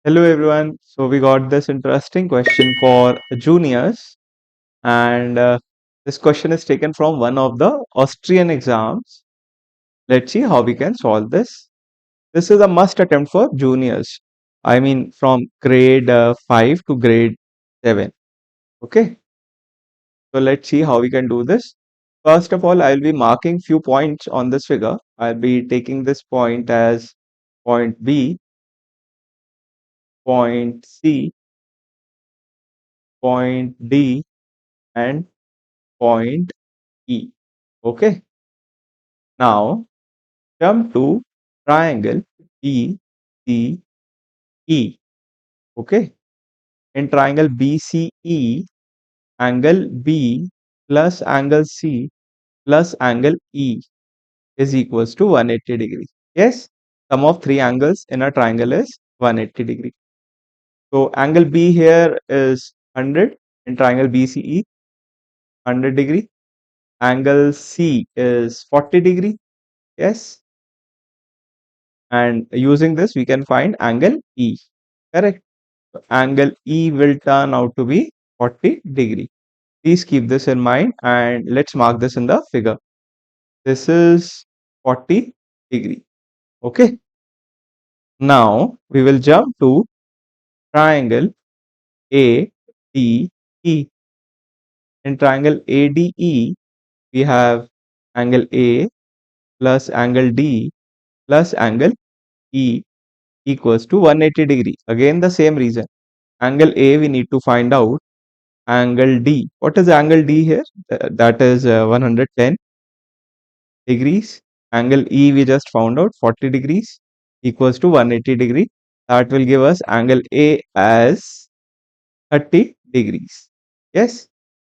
Hello everyone. So we got this interesting question for juniors, and this question is taken from one of the Austrian exams. Let's see how we can solve this. This is a must attempt for juniors. I mean, from grade 5 to grade 7. Okay. So let's see how we can do this. First of all, I'll be marking few points on this figure. I'll be taking this point as point B, point C, point D, and point E. Okay. Now jump to triangle BCE. Okay. In triangle BCE, angle B plus angle C plus angle E is equals to 180 degree. Yes, sum of three angles in a triangle is 180 degree. So angle B here is 100 in triangle BCE, 100 degree. Angle C is 40 degree. Yes. And using this, we can find angle E. Correct. So angle E will turn out to be 40 degree. Please keep this in mind and let's mark this in the figure. This is 40 degree. Okay. Now we will jump to triangle ADE. In triangle ADE, we have angle A plus angle D plus angle E equals to 180 degree. Again, the same reason. Angle A we need to find out. Angle D. What is angle D here? That is 110 degrees. Angle E we just found out 40 degrees equals to 180 degree. That will give us angle A as 30 degrees. Yes,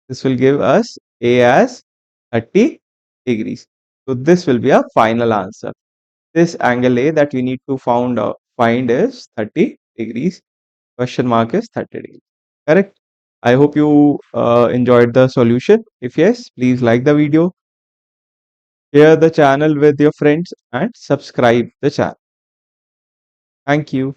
this will give us A as 30 degrees. So this will be a final answer. This angle A that we need to find is 30 degrees. Question mark is 30 degrees. Correct. I hope you enjoyed the solution. If yes, please like the video, share the channel with your friends and subscribe the channel. Thank you.